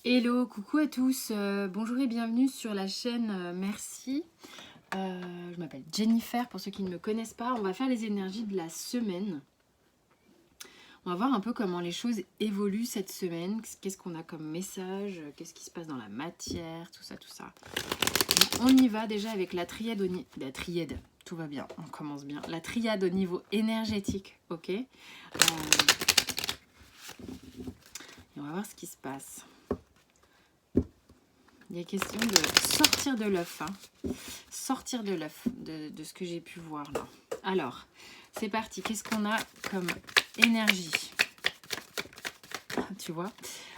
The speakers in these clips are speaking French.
Hello, coucou à tous, bonjour et bienvenue sur la chaîne Merci. Je m'appelle Jennifer, pour ceux qui ne me connaissent pas. On va faire les énergies de la semaine. On va voir un peu comment les choses évoluent cette semaine, qu'est-ce qu'on a comme message, qu'est-ce qui se passe dans la matière, tout ça, tout ça. Donc, on y va déjà avec la triade, la triade, tout va bien, on commence bien. La triade au niveau énergétique, ok. Et on va voir ce qui se passe. Il est question de sortir de l'œuf, hein. Sortir de l'œuf, de ce que j'ai pu voir là. Alors, c'est parti. Qu'est-ce qu'on a comme énergie? Tu vois?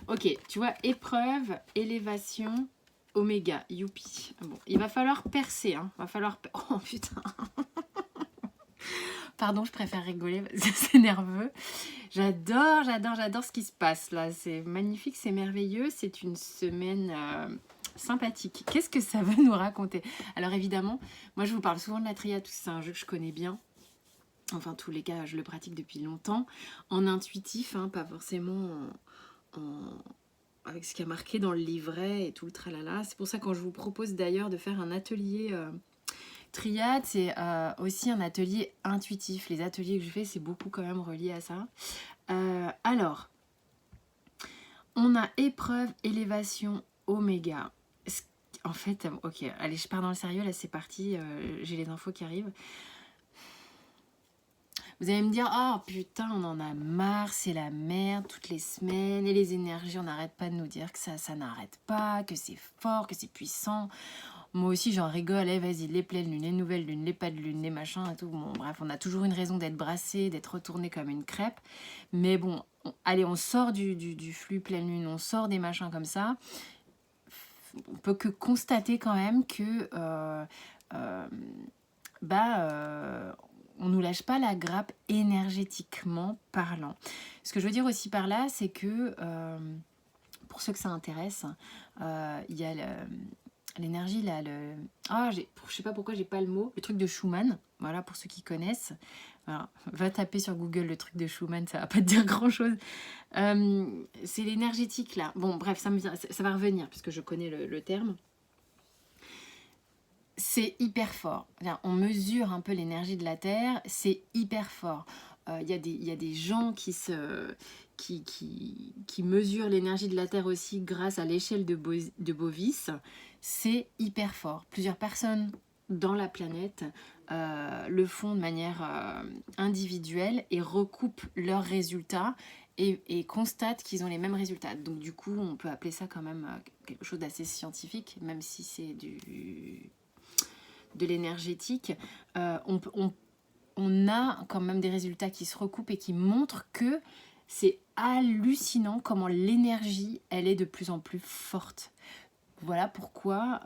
Ok, tu vois, épreuve, élévation, oméga, youpi. Bon, il va falloir percer, hein. Va falloir... Oh putain. Pardon, je préfère rigoler, parce que c'est nerveux. J'adore ce qui se passe là. C'est magnifique, c'est merveilleux. C'est une semaine... sympathique. Qu'est-ce que ça veut nous raconter? Alors évidemment, moi je vous parle souvent de la triade, c'est un jeu que je connais bien. Enfin, tous les cas, je le pratique depuis longtemps. En intuitif, hein, pas forcément avec ce qui a marqué dans le livret et tout le tralala. C'est pour ça quand je vous propose d'ailleurs de faire un atelier triade, c'est aussi un atelier intuitif. Les ateliers que je fais, c'est beaucoup quand même relié à ça. Alors, on a épreuve, élévation, oméga. En fait, ok, allez, je pars dans le sérieux, là c'est parti, j'ai les infos qui arrivent. Vous allez me dire, oh putain, on en a marre, c'est la merde toutes les semaines, et les énergies, on n'arrête pas de nous dire que ça n'arrête pas, que c'est fort, que c'est puissant. Moi aussi, j'en rigole, vas-y, les pleines lunes, les nouvelles lunes, les pas de lune, les machins et tout. Bon, bref, on a toujours une raison d'être brassé, d'être retourné comme une crêpe. Mais bon, allez, on sort du flux pleine lune, on sort des machins comme ça. On peut que constater quand même que on nous lâche pas la grappe énergétiquement parlant. Ce que je veux dire aussi par là, c'est que pour ceux que ça intéresse, il y a l'énergie là, je sais pas pourquoi j'ai pas le mot, le truc de Schumann. Voilà, pour ceux qui connaissent. Alors, va taper sur Google le truc de Schumann, ça va pas te dire grand chose. C'est l'énergétique là. Bon, bref, ça va revenir puisque je connais le terme. C'est hyper fort. On mesure un peu l'énergie de la Terre, c'est hyper fort. Il y a des gens qui mesurent l'énergie de la Terre aussi grâce à l'échelle de Bovis. C'est hyper fort. Plusieurs personnes dans la planète le font de manière individuelle et recoupent leurs résultats et constatent qu'ils ont les mêmes résultats. Donc du coup, on peut appeler ça quand même quelque chose d'assez scientifique, même si c'est de l'énergétique. On a quand même des résultats qui se recoupent et qui montrent que c'est hallucinant comment l'énergie, elle est de plus en plus forte. Voilà pourquoi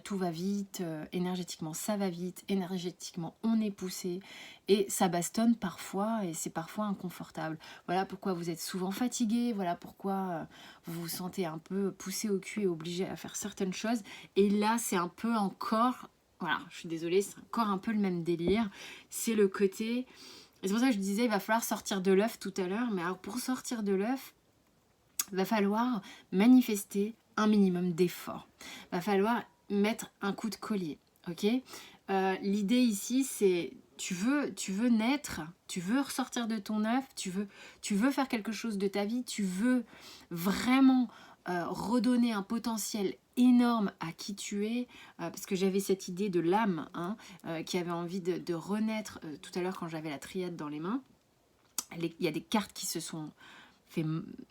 tout va vite, énergétiquement ça va vite, énergétiquement on est poussé et ça bastonne parfois et c'est parfois inconfortable. Voilà pourquoi vous êtes souvent fatigué, voilà pourquoi vous vous sentez un peu poussé au cul et obligé à faire certaines choses. Et là c'est un peu encore, voilà, je suis désolée, c'est encore un peu le même délire. C'est le côté, et c'est pour ça que je disais il va falloir sortir de l'œuf tout à l'heure, mais alors pour sortir de l'œuf, il va falloir manifester un minimum d'effort. Il va falloir mettre un coup de collier, ok. L'idée ici, c'est tu veux naître, tu veux ressortir de ton œuf, tu veux faire quelque chose de ta vie, tu veux vraiment redonner un potentiel énorme à qui tu es, parce que j'avais cette idée de l'âme, hein, qui avait envie de renaître tout à l'heure quand j'avais la triade dans les mains. Il y a des cartes qui se sont fait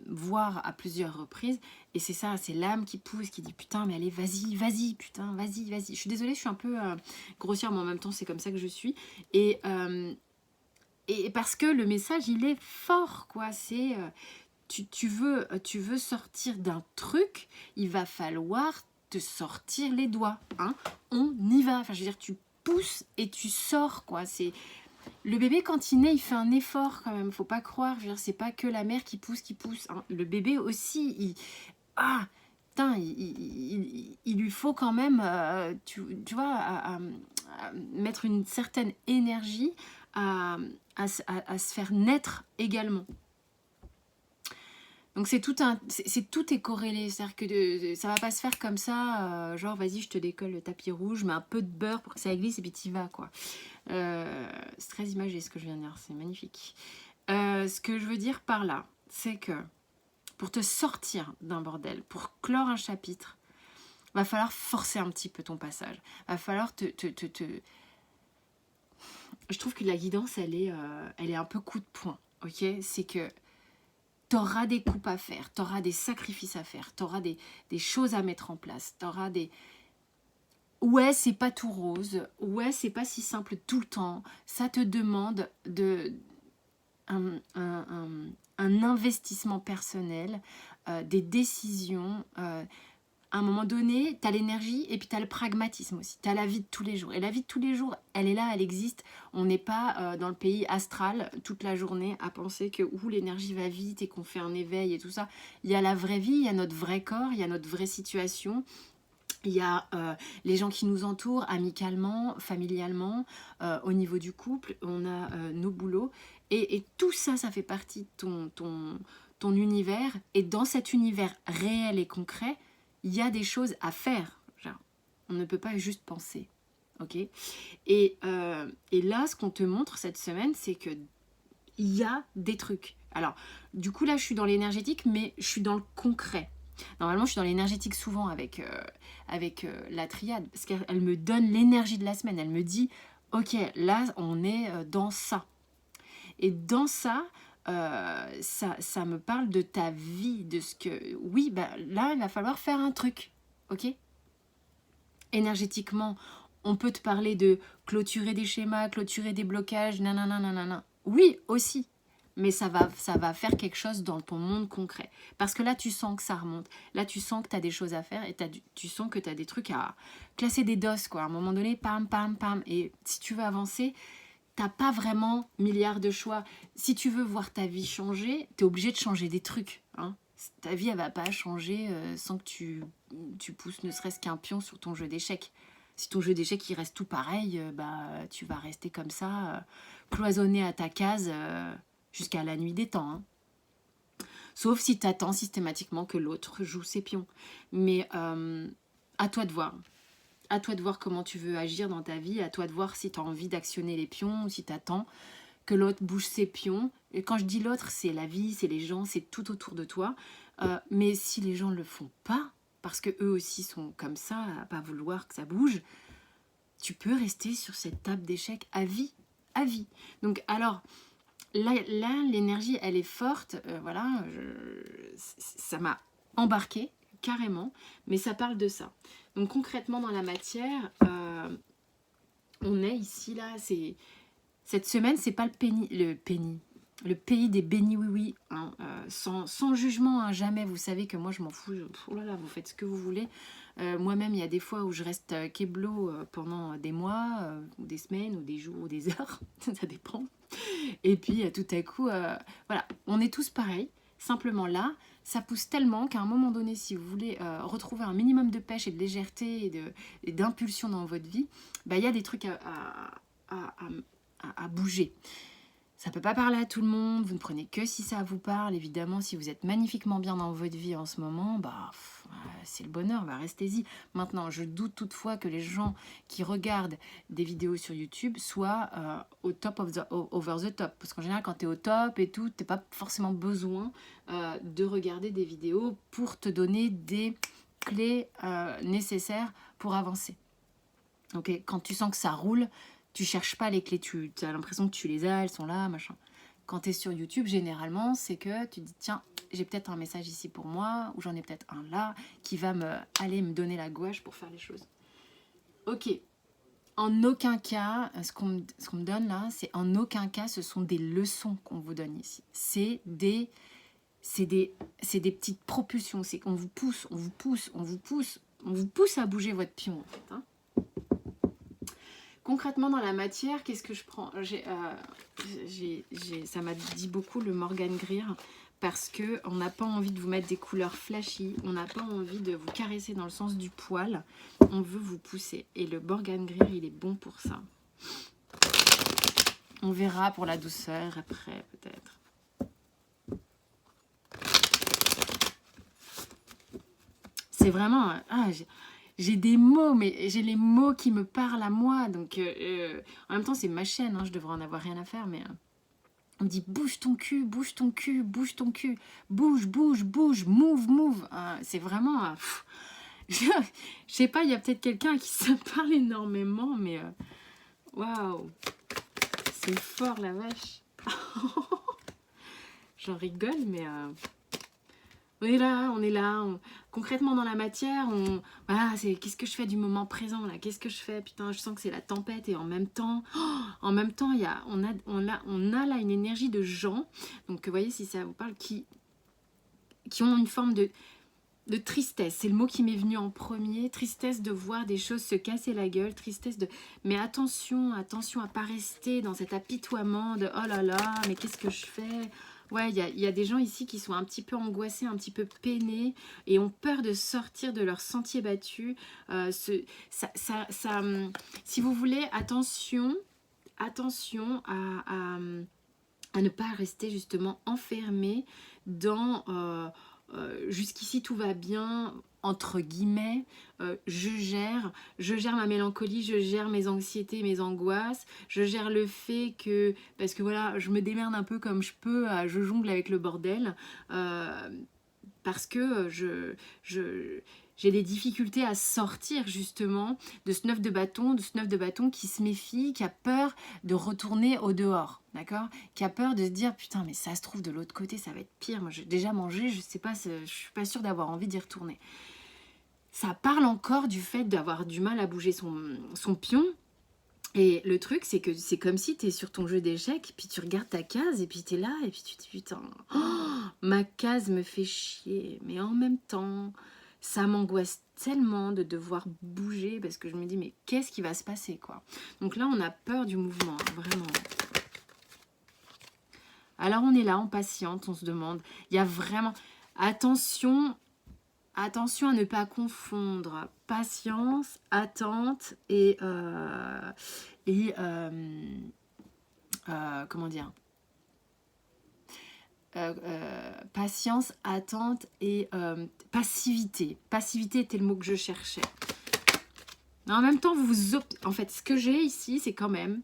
voir à plusieurs reprises, et c'est ça, c'est l'âme qui pousse, qui dit putain mais allez vas-y putain, vas-y. Je suis désolée, je suis un peu grossière, mais en même temps c'est comme ça que je suis, et parce que le message il est fort quoi. C'est tu veux sortir d'un truc, il va falloir te sortir les doigts, hein. On y va, enfin je veux dire, tu pousses et tu sors quoi. C'est le bébé, quand il naît, il fait un effort quand même, faut pas croire. Je veux dire, c'est pas que la mère qui pousse, hein. Le bébé aussi, il lui faut quand même, tu vois, à mettre une certaine énergie à se faire naître également. Donc tout est corrélé, c'est-à-dire que ça va pas se faire comme ça, genre vas-y je te décolle le tapis rouge, mets un peu de beurre pour que ça glisse et puis t'y vas quoi. C'est très imagé ce que je viens de dire, c'est magnifique. Ce que je veux dire par là, c'est que pour te sortir d'un bordel, pour clore un chapitre, va falloir forcer un petit peu ton passage. Va falloir Je trouve que la guidance, elle est un peu coup de poing, ok? C'est que t'auras des coupes à faire, t'auras des sacrifices à faire, t'auras des choses à mettre en place, t'auras des... Ouais, c'est pas tout rose, ouais, c'est pas si simple tout le temps, ça te demande un investissement personnel, des décisions... à un moment donné, tu as l'énergie et puis tu as le pragmatisme aussi. Tu as la vie de tous les jours. Et la vie de tous les jours, elle est là, elle existe. On n'est pas dans le pays astral toute la journée à penser que l'énergie va vite et qu'on fait un éveil et tout ça. Il y a la vraie vie, il y a notre vrai corps, il y a notre vraie situation. Il y a les gens qui nous entourent amicalement, familialement, au niveau du couple. On a nos boulots. Et tout ça, ça fait partie de ton univers. Et dans cet univers réel et concret, il y a des choses à faire. Genre, on ne peut pas juste penser. Ok ? Et là, ce qu'on te montre cette semaine, c'est que il y a des trucs. Alors, du coup, là, je suis dans l'énergétique, mais je suis dans le concret. Normalement, je suis dans l'énergétique souvent avec la triade, parce qu'elle me donne l'énergie de la semaine. Elle me dit, ok, là, on est dans ça. Et dans ça, ça me parle de ta vie, de ce que... Oui, bah, là, il va falloir faire un truc, ok ? Énergétiquement, on peut te parler de clôturer des schémas, clôturer des blocages, nanana, nanana. Oui, aussi. Mais ça va faire quelque chose dans ton monde concret. Parce que là, tu sens que ça remonte. Là, tu sens que tu as des choses à faire et tu sens que tu as des trucs à classer des doses, quoi. À un moment donné, pam, pam, pam. Et si tu veux avancer, t'as pas vraiment milliards de choix. Si tu veux voir ta vie changer, t'es obligé de changer des trucs. Hein. Ta vie, elle va pas changer sans que tu pousses ne serait-ce qu'un pion sur ton jeu d'échecs. Si ton jeu d'échecs, il reste tout pareil, tu vas rester comme ça, cloisonné à ta case jusqu'à la nuit des temps. Hein. Sauf si t'attends systématiquement que l'autre joue ses pions. Mais à toi de voir. À toi de voir comment tu veux agir dans ta vie, à toi de voir si tu as envie d'actionner les pions ou si tu attends que l'autre bouge ses pions. Et quand je dis l'autre, c'est la vie, c'est les gens, c'est tout autour de toi. Mais si les gens ne le font pas, parce qu'eux aussi sont comme ça, à pas vouloir que ça bouge, tu peux rester sur cette table d'échecs à vie. À vie. Donc alors, là l'énergie, elle est forte. Voilà, ça m'a embarqué carrément, mais ça parle de ça. Donc concrètement dans la matière, on est ici là, cette semaine, c'est pas le pays des bénis oui, hein, sans jugement, hein, jamais. Vous savez que moi je m'en fous. Oh là là, vous faites ce que vous voulez. Moi-même, il y a des fois où je reste keblo pendant des mois, ou des semaines, ou des jours, ou des heures, ça dépend. Et puis tout à coup, voilà, on est tous pareils. Simplement là, ça pousse tellement qu'à un moment donné, si vous voulez retrouver un minimum de pêche et de légèreté et d'impulsion dans votre vie, bah, y a des trucs à bouger. Ça ne peut pas parler à tout le monde, vous ne prenez que si ça vous parle. Évidemment, si vous êtes magnifiquement bien dans votre vie en ce moment, c'est le bonheur, restez-y. Maintenant, je doute toutefois que les gens qui regardent des vidéos sur YouTube soient au top over the top. Parce qu'en général, quand tu es au top et tout, tu n'as pas forcément besoin de regarder des vidéos pour te donner des clés nécessaires pour avancer. Okay, quand tu sens que ça roule, tu cherches pas les clés, tu as l'impression que tu les as, elles sont là, machin. Quand tu es sur YouTube, généralement, c'est que tu te dis, tiens, j'ai peut-être un message ici pour moi, ou j'en ai peut-être un là, qui va me donner la gouache pour faire les choses. Ok. En aucun cas, ce qu'on me donne là, c'est en aucun cas, ce sont des leçons qu'on vous donne ici. C'est des petites propulsions. C'est qu'on vous pousse, on vous pousse à bouger votre pion, en fait. Hein. Concrètement, dans la matière, qu'est-ce que je prends ? Ça m'a dit beaucoup le Morgan Greer, parce qu'on n'a pas envie de vous mettre des couleurs flashy, on n'a pas envie de vous caresser dans le sens du poil, on veut vous pousser. Et le Morgan Greer, il est bon pour ça. On verra pour la douceur après, peut-être. C'est vraiment... j'ai des mots, mais j'ai les mots qui me parlent à moi. Donc, en même temps, c'est ma chaîne, hein, je devrais en avoir rien à faire, mais... on me dit bouge ton cul, bouge ton cul, bouge ton cul, bouge, bouge, bouge, move, move. C'est vraiment... je sais pas, il y a peut-être quelqu'un qui se parle énormément, mais... waouh, c'est fort la vache. J'en rigole, mais... on est là, concrètement dans la matière, voilà, c'est qu'est-ce que je fais du moment présent là, qu'est-ce que je fais, putain, je sens que c'est la tempête et en même temps, on a là une énergie de gens, donc vous voyez si ça vous parle, qui ont une forme de tristesse, c'est le mot qui m'est venu en premier, tristesse de voir des choses se casser la gueule, tristesse de... Mais attention à pas rester dans cet apitoiement de oh là là, mais qu'est-ce que je fais? Ouais, il y a des gens ici qui sont un petit peu angoissés, un petit peu peinés et ont peur de sortir de leur sentier battu. Si vous voulez, attention à ne pas rester justement enfermé dans... jusqu'ici tout va bien, entre guillemets, je gère ma mélancolie, je gère mes anxiétés, mes angoisses, je gère le fait que, parce que voilà, je me démerde un peu comme je peux, je jongle avec le bordel, parce que j'ai des difficultés à sortir justement de ce neuf de bâton qui se méfie, qui a peur de retourner au dehors, d'accord, qui a peur de se dire putain mais ça se trouve de l'autre côté ça va être pire, moi j'ai déjà mangé, je sais pas, je suis pas sûre d'avoir envie d'y retourner. Ça parle encore du fait d'avoir du mal à bouger son pion. Et le truc, c'est que c'est comme si tu es sur ton jeu d'échecs, puis tu regardes ta case, et puis tu es là, et puis tu te dis putain, ma case me fait chier. Mais en même temps, ça m'angoisse tellement de devoir bouger, parce que je me dis, mais qu'est-ce qui va se passer, quoi. Donc là, on a peur du mouvement, hein, vraiment. Alors on est là, on patiente, on se demande. Il y a vraiment... Attention à ne pas confondre patience, attente et comment dire, patience, attente et passivité. Passivité était le mot que je cherchais. Mais en même temps, en fait, ce que j'ai ici, c'est quand même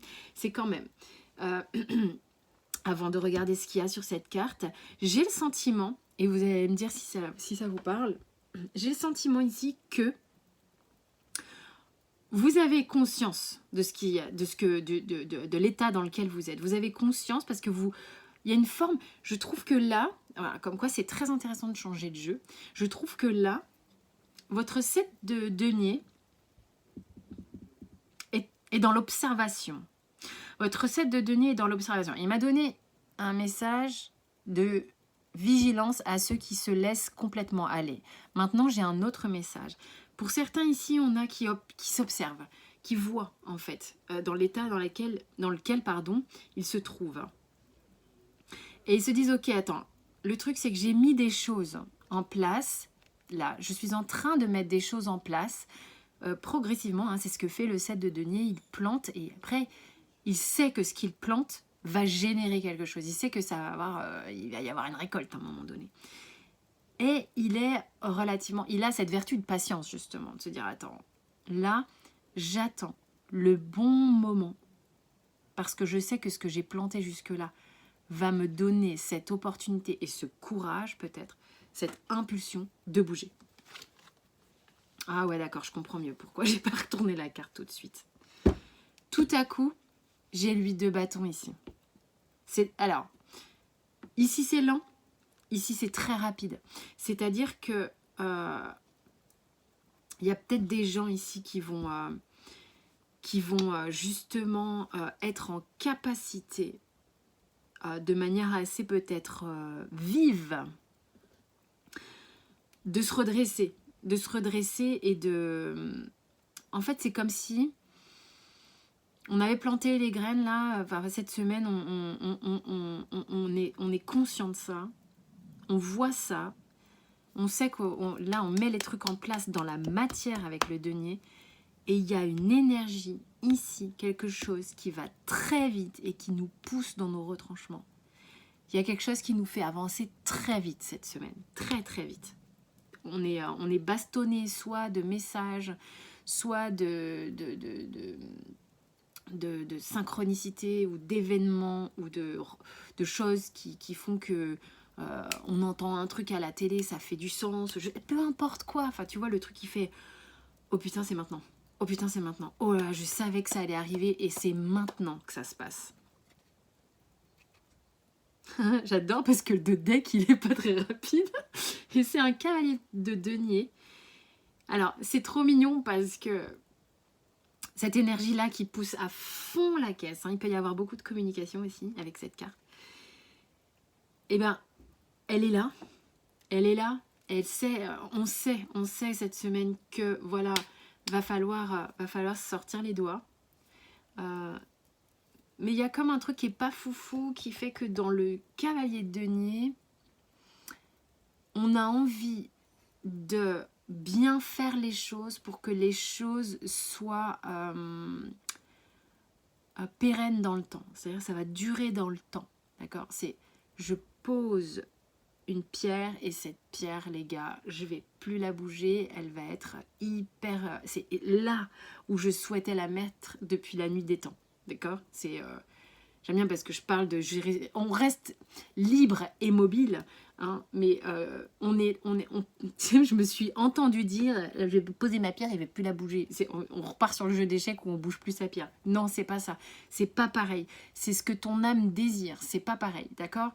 avant de regarder ce qu'il y a sur cette carte, j'ai le sentiment, et vous allez me dire si ça vous parle, j'ai le sentiment ici que vous avez conscience de l'état dans lequel vous êtes. Vous avez conscience parce que il y a une forme, je trouve que là, voilà, comme quoi c'est très intéressant de changer de jeu, je trouve que là, votre 7 de denier est dans l'observation. Votre 7 de denier est dans l'observation. Il m'a donné un message de vigilance à ceux qui se laissent complètement aller. Maintenant, j'ai un autre message. Pour certains ici, on a qui s'observent, qui voient en fait dans l'état dans lequel ils se trouvent. Et ils se disent, ok, attends, le truc c'est que j'ai mis des choses en place, là, je suis en train de mettre des choses en place progressivement, hein, c'est ce que fait le 7 de denier, il plante et après, il sait que ce qu'il plante va générer quelque chose, il sait que il va y avoir une récolte à un moment donné. Et il a cette vertu de patience justement, de se dire, attends, là, j'attends le bon moment, parce que je sais que ce que j'ai planté jusque-là va me donner cette opportunité et ce courage peut-être, cette impulsion de bouger. Ah ouais d'accord, je comprends mieux pourquoi j'ai pas retourné la carte tout de suite. Tout à coup, j'ai l'huile de bâton ici. Alors, ici c'est lent, ici c'est très rapide. C'est-à-dire que il y a peut-être des gens ici qui vont justement être en capacité de manière assez peut-être vive de se redresser et de... En fait, c'est comme si on avait planté les graines là, enfin, cette semaine, on est conscient de ça, on voit ça, on sait que là, on met les trucs en place dans la matière avec le denier, et il y a une énergie ici, quelque chose qui va très vite et qui nous pousse dans nos retranchements. Il y a quelque chose qui nous fait avancer très vite cette semaine, très très vite. on est bastonné soit de messages, soit de synchronicité ou d'événements ou de choses qui font que on entend un truc à la télé, ça fait du sens, peu importe quoi, enfin tu vois le truc qui fait oh putain c'est maintenant, oh putain c'est maintenant, oh là je savais que ça allait arriver et c'est maintenant que ça se passe. J'adore parce que le deck il est pas très rapide et c'est un cavalier de denier. Alors c'est trop mignon parce que cette énergie là qui pousse à fond la caisse, hein, il peut y avoir beaucoup de communication aussi avec cette carte. Et ben elle est là, elle sait, on sait cette semaine que voilà, va falloir sortir les doigts. Mais il y a comme un truc qui est pas foufou qui fait que dans le cavalier de denier, on a envie de bien faire les choses pour que les choses soient pérennes dans le temps. C'est-à-dire que ça va durer dans le temps. D'accord ? C'est je pose une pierre et cette pierre, les gars, je vais plus la bouger, elle va être hyper... C'est là où je souhaitais la mettre depuis la nuit des temps. D'accord ? C'est... J'aime bien parce que je parle de... On reste libre et mobile, hein, mais je me suis entendue dire, je vais poser ma pierre et je vais plus la bouger. On repart sur le jeu d'échecs où on bouge plus sa pierre. Non, c'est pas ça. C'est pas pareil. C'est ce que ton âme désire. C'est pas pareil, d'accord ?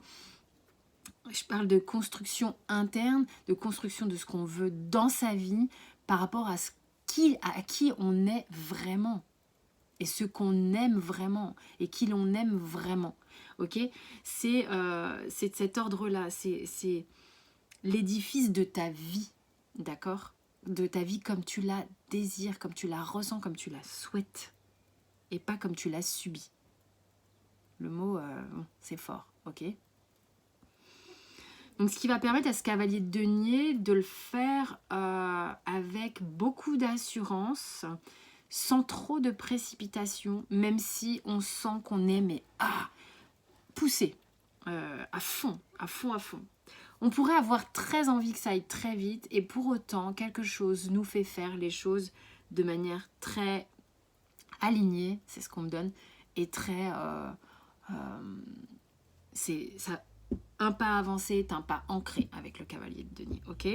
Je parle de construction interne, de construction de ce qu'on veut dans sa vie par rapport à qui on est vraiment. Et ce qu'on aime vraiment et qui l'on aime vraiment, ok ? C'est de cet ordre-là, c'est l'édifice de ta vie, d'accord ? De ta vie comme tu la désires, comme tu la ressens, comme tu la souhaites, et pas comme tu l'as subie. Le mot, c'est fort, ok ? Donc, ce qui va permettre à ce cavalier de denier de le faire avec beaucoup d'assurance, sans trop de précipitation, même si on sent qu'on est poussé à fond. On pourrait avoir très envie que ça aille très vite et pour autant, quelque chose nous fait faire les choses de manière très alignée, c'est ce qu'on me donne, et très... c'est ça, un pas avancé est un pas ancré avec le cavalier de denier, ok ?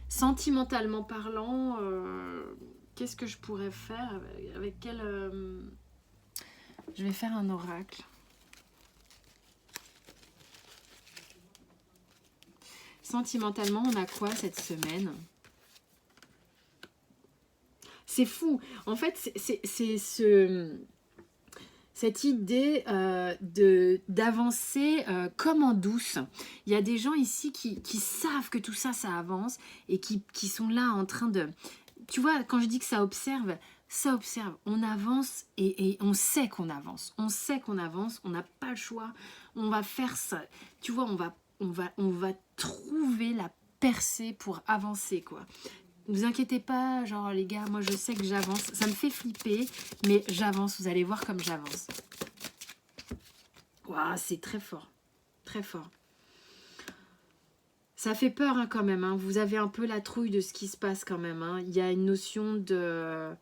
Sentimentalement parlant, qu'est-ce que je pourrais faire avec quel... Je vais faire un oracle. Sentimentalement, on a quoi cette semaine ? C'est fou. En fait, c'est cette idée d'avancer comme en douce. Il y a des gens ici qui savent que tout ça, ça avance et qui sont là en train de... Tu vois, quand je dis que ça observe. On avance et on sait qu'on avance. On sait qu'on avance, on n'a pas le choix. On va faire ça. Tu vois, on va trouver la percée pour avancer, quoi. Ne vous inquiétez pas, genre les gars, moi je sais que j'avance. Ça me fait flipper, mais j'avance. Vous allez voir comme j'avance. Waouh, c'est très fort. Très fort. Ça fait peur hein, quand même. Hein. Vous avez un peu la trouille de ce qui se passe quand même. Hein. Il y a une notion de...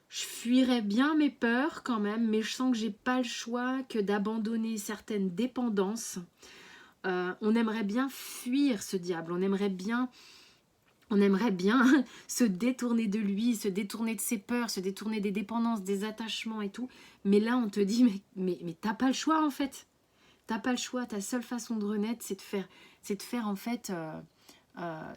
Je fuirais bien mes peurs quand même, mais je sens que j'ai pas le choix que d'abandonner certaines dépendances. On aimerait bien fuir ce diable. On aimerait bien se détourner de lui, se détourner de ses peurs, se détourner des dépendances, des attachements et tout. Mais là, on te dit, mais t'as pas le choix en fait. T'as pas le choix. Ta seule façon de renaître, c'est de faire en fait,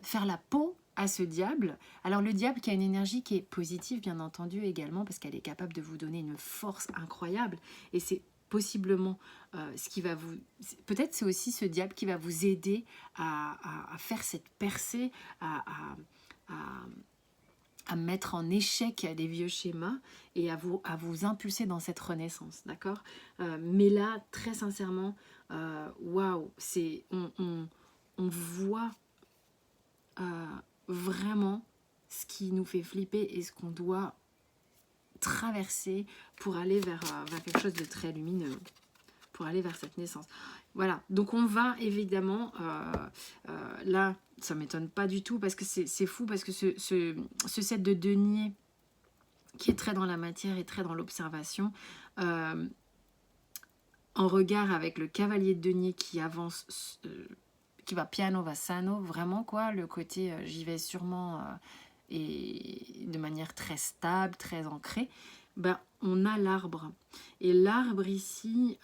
faire la peau à ce diable. Alors le diable qui a une énergie qui est positive, bien entendu également, parce qu'elle est capable de vous donner une force incroyable. Et c'est possiblement ce qui va vous... Peut-être c'est aussi ce diable qui va vous aider à faire cette percée, à mettre en échec les vieux schémas et à vous impulser dans cette renaissance, d'accord ? Mais là, très sincèrement, waouh, on voit vraiment ce qui nous fait flipper et ce qu'on doit traverser pour aller vers quelque chose de très lumineux, pour aller vers cette naissance. Voilà, donc on va évidemment, là, ça m'étonne pas du tout, parce que c'est fou, parce que ce set de denier, qui est très dans la matière et très dans l'observation, en regard avec le cavalier de denier qui avance, qui va piano va sano, vraiment quoi, le côté j'y vais sûrement et de manière très stable, très ancrée, ben, on a l'arbre. Et l'arbre ici,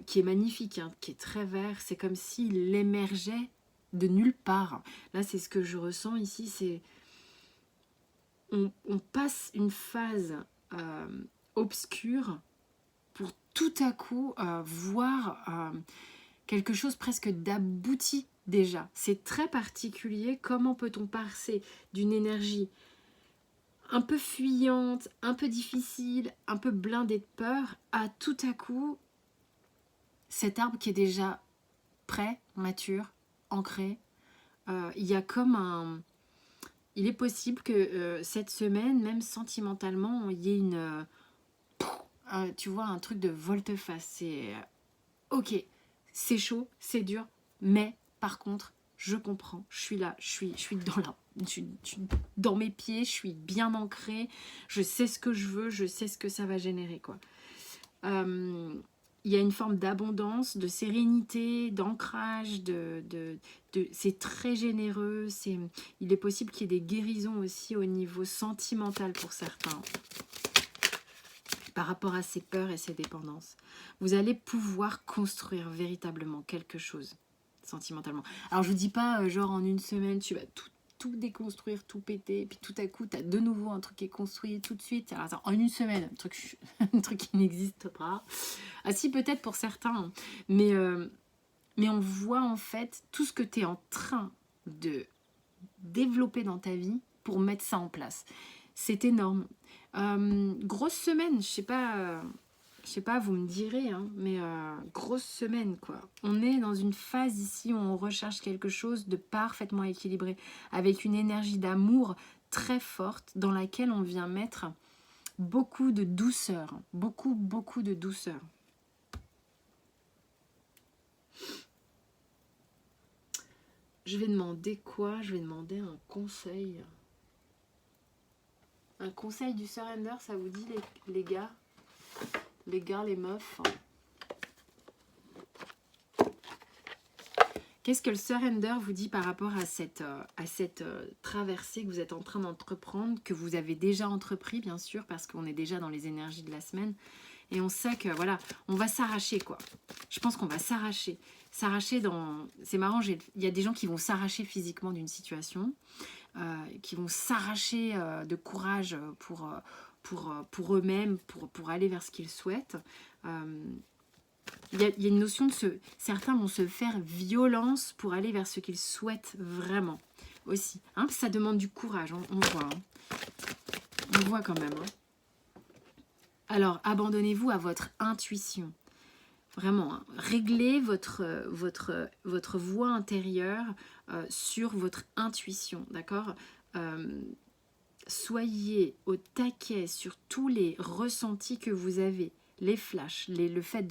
qui est magnifique, hein, qui est très vert, c'est comme s'il émergeait de nulle part. Là, c'est ce que je ressens ici, c'est on passe une phase obscure pour tout à coup voir quelque chose presque d'abouti déjà. C'est très particulier. Comment peut-on passer d'une énergie un peu fuyante, un peu difficile, un peu blindée de peur, à tout à coup cet arbre qui est déjà prêt, mature, ancré. Il y a comme un... Il est possible que cette semaine, même sentimentalement, il y ait une... tu vois, un truc de volte-face. C'est... ok, c'est chaud, c'est dur, mais par contre, je comprends, je suis là, je suis dans mes pieds, je suis bien ancrée, je sais ce que je veux, je sais ce que ça va générer, quoi. Il y a une forme d'abondance, de sérénité, d'ancrage, c'est très généreux, il est possible qu'il y ait des guérisons aussi au niveau sentimental pour certains, par rapport à ses peurs et ses dépendances. Vous allez pouvoir construire véritablement quelque chose sentimentalement. Alors je vous dis pas genre en une semaine tu vas tout déconstruire, tout péter, et puis tout à coup tu as de nouveau un truc qui est construit tout de suite. Alors, attends, en une semaine, un truc qui n'existe pas. Ah si, peut-être pour certains, mais on voit en fait tout ce que tu es en train de développer dans ta vie pour mettre ça en place. C'est énorme. Grosse semaine, je sais pas, vous me direz, hein, mais grosse semaine, quoi. On est dans une phase ici où on recherche quelque chose de parfaitement équilibré, avec une énergie d'amour très forte dans laquelle on vient mettre beaucoup de douceur, beaucoup de douceur. Je vais demander quoi? Je vais demander un conseil. Un conseil du surrender, ça vous dit les gars? Les gars, les meufs. Qu'est-ce que le surrender vous dit par rapport à cette traversée que vous êtes en train d'entreprendre, que vous avez déjà entrepris, bien sûr, parce qu'on est déjà dans les énergies de la semaine. Et on sait que, voilà, on va s'arracher, quoi. Je pense qu'on va s'arracher. S'arracher dans... C'est marrant, il y a des gens qui vont s'arracher physiquement d'une situation, qui vont s'arracher de courage pour eux-mêmes, pour aller vers ce qu'ils souhaitent. Il y a une notion de certains vont se faire violence pour aller vers ce qu'ils souhaitent vraiment aussi. Hein, ça demande du courage, on voit. Hein. On voit quand même. Hein. Alors, abandonnez-vous à votre intuition. Vraiment, hein. Réglez votre voix intérieure sur votre intuition, d'accord. Soyez au taquet sur tous les ressentis que vous avez, les flashs, le fait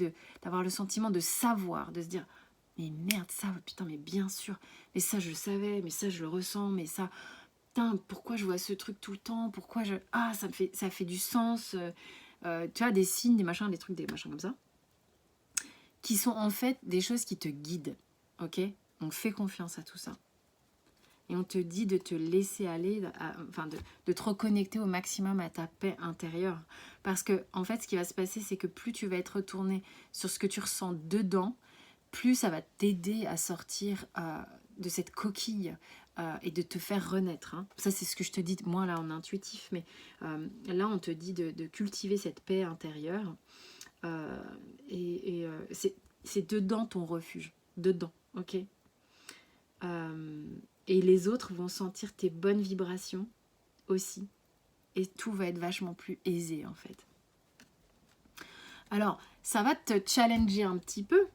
d'avoir le sentiment de savoir, de se dire mais merde ça, putain mais bien sûr, mais ça je le savais, mais ça je le ressens, mais ça, putain pourquoi je vois ce truc tout le temps, pourquoi je... Ah ça fait du sens, tu vois des signes, des machins comme ça, qui sont en fait des choses qui te guident, ok. Donc fais confiance à tout ça. Et on te dit de te laisser aller, de te reconnecter au maximum à ta paix intérieure. Parce que, en fait, ce qui va se passer, c'est que plus tu vas être retourné sur ce que tu ressens dedans, plus ça va t'aider à sortir de cette coquille et de te faire renaître. Hein. Ça, c'est ce que je te dis, moi, là, en intuitif. Mais là, on te dit de cultiver cette paix intérieure. C'est dedans ton refuge. Dedans, ok. Et les autres vont sentir tes bonnes vibrations aussi. Et tout va être vachement plus aisé en fait. Alors, ça va te challenger un petit peu,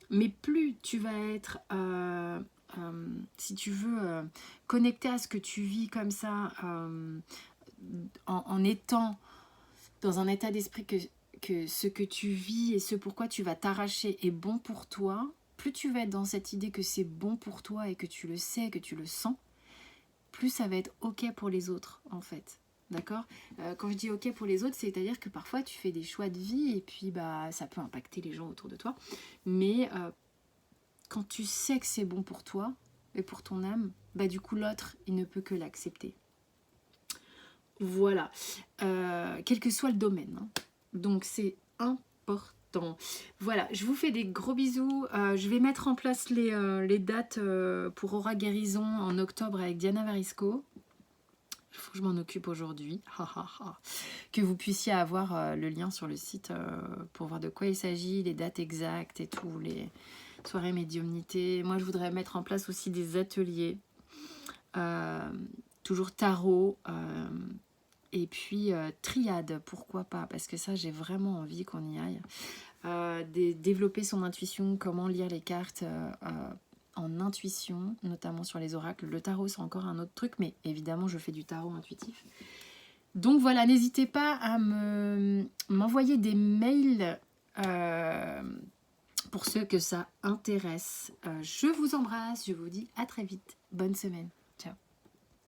mais plus tu vas être, si tu veux, connecté à ce que tu vis comme ça, en étant dans un état d'esprit que ce que tu vis et ce pourquoi tu vas t'arracher est bon pour toi, plus tu vas être dans cette idée que c'est bon pour toi et que tu le sais, que tu le sens, plus ça va être ok pour les autres en fait. D'accord. Quand je dis ok pour les autres, c'est-à-dire que parfois tu fais des choix de vie et puis bah ça peut impacter les gens autour de toi. Mais quand tu sais que c'est bon pour toi et pour ton âme, bah du coup l'autre il ne peut que l'accepter. Voilà. Quel que soit le domaine. Hein. Donc c'est important. Voilà, je vous fais des gros bisous. Je vais mettre en place les dates pour Aura Guérison en octobre avec Diana Varisco. Il faut que je m'en occupe aujourd'hui. Que vous puissiez avoir le lien sur le site pour voir de quoi il s'agit, les dates exactes et tout, les soirées médiumnité. Moi, je voudrais mettre en place aussi des ateliers. Toujours tarot. Et puis triade, pourquoi pas, parce que ça, j'ai vraiment envie qu'on y aille. Développer son intuition, comment lire les cartes en intuition, notamment sur les oracles. Le tarot, c'est encore un autre truc, mais évidemment, je fais du tarot intuitif. Donc voilà, n'hésitez pas à m'envoyer des mails pour ceux que ça intéresse. Je vous embrasse, je vous dis à très vite. Bonne semaine.